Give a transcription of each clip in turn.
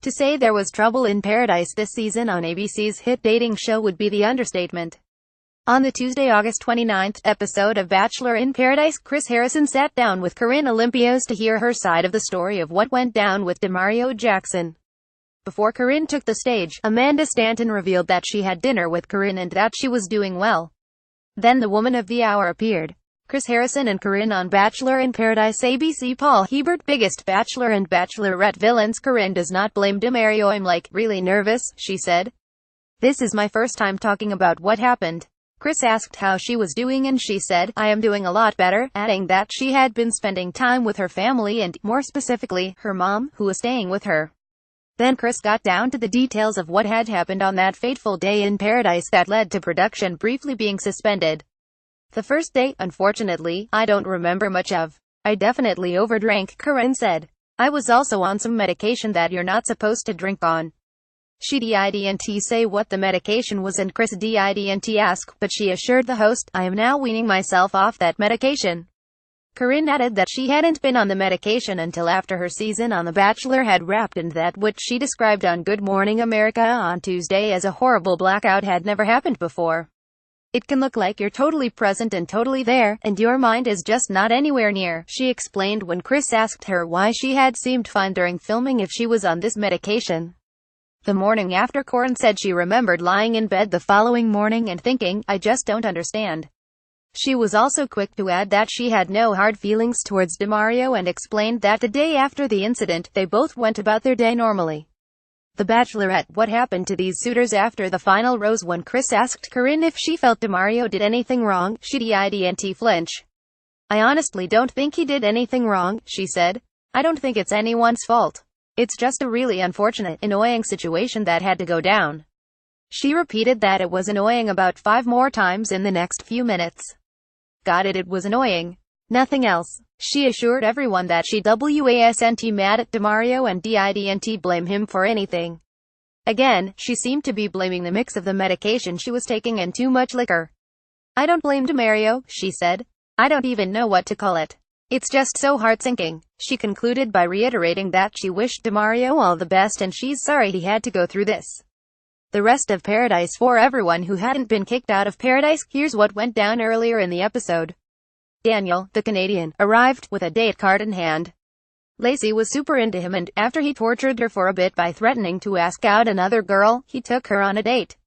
To say there was trouble in paradise this season on ABC's hit dating show would be the understatement. On the Tuesday, August 29th episode of Bachelor in Paradise, Chris Harrison sat down with Corinne Olympios to hear her side of the story of what went down with Demario Jackson. Before Corinne took the stage, Amanda Stanton revealed that she had dinner with Corinne and that she was doing well. Then the woman of the hour appeared. Chris Harrison and Corinne on Bachelor in Paradise. ABC. Paul Hebert, biggest Bachelor and Bachelorette villains. Corinne does not blame Demario. I'm like, really nervous, she said. This is my first time talking about what happened. Chris asked how she was doing and she said, I am doing a lot better, adding that she had been spending time with her family and, more specifically, her mom, who was staying with her. Then Chris got down to the details of what had happened on that fateful day in paradise that led to production briefly being suspended. The first day, unfortunately, I don't remember much of. I definitely overdrank, Corinne said. I was also on some medication that you're not supposed to drink on. She didn't say what the medication was and Chris didn't ask, but she assured the host, I am now weaning myself off that medication. Corinne added that she hadn't been on the medication until after her season on The Bachelor had wrapped and that what she described on Good Morning America on Tuesday as a horrible blackout had never happened before. It can look like you're totally present and totally there, and your mind is just not anywhere near, she explained when Chris asked her why she had seemed fine during filming if she was on this medication. The morning after, Corinne said she remembered lying in bed the following morning and thinking, I just don't understand. She was also quick to add that she had no hard feelings towards Demario and explained that the day after the incident, they both went about their day normally. The Bachelorette, what happened to these suitors after the final rose? When Chris asked Corinne if she felt Demario did anything wrong, she didn't flinch. I honestly don't think he did anything wrong, she said. I don't think it's anyone's fault. It's just a really unfortunate, annoying situation that had to go down. She repeated that it was annoying about 5 more times in the next few minutes. Got it, it was annoying. Nothing else. She assured everyone that she wasn't mad at Demario and didn't blame him for anything. Again, she seemed to be blaming the mix of the medication she was taking and too much liquor. I don't blame Demario, she said. I don't even know what to call it. It's just so heart-sinking. She concluded by reiterating that she wished Demario all the best and she's sorry he had to go through this. The rest of Paradise. For everyone who hadn't been kicked out of Paradise, here's what went down earlier in the episode. Daniel, the Canadian, arrived with a date card in hand. Lacey was super into him and, after he tortured her for a bit by threatening to ask out another girl, he took her on a date.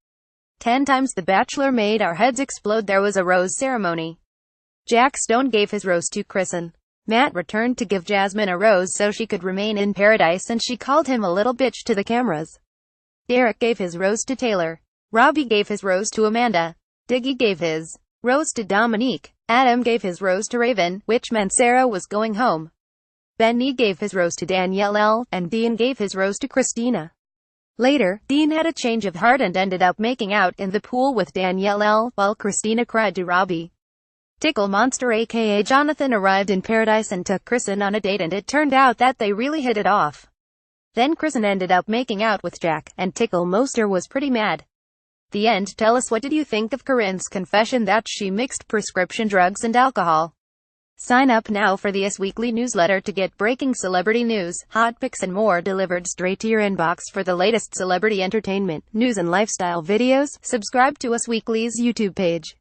10 times The Bachelor made our heads explode. There was a rose ceremony. Jack Stone gave his rose to Kristen. Matt returned to give Jasmine a rose so she could remain in paradise and she called him a little bitch to the cameras. Derek gave his rose to Taylor. Robbie gave his rose to Amanda. Diggy gave his rose to Dominique. Adam gave his rose to Raven, which meant Sarah was going home. Benny gave his rose to Danielle, and Dean gave his rose to Christina. Later, Dean had a change of heart and ended up making out in the pool with Danielle, while Christina cried to Robbie. Tickle Monster aka Jonathan arrived in paradise and took Kristen on a date and it turned out that they really hit it off. Then Kristen ended up making out with Jack, and Tickle Monster was pretty mad. The end. Tell us, what did you think of Corinne's confession that she mixed prescription drugs and alcohol? Sign up now for the Us Weekly newsletter to get breaking celebrity news, hot pics and more delivered straight to your inbox. For the latest celebrity entertainment, news and lifestyle videos, subscribe to Us Weekly's YouTube page.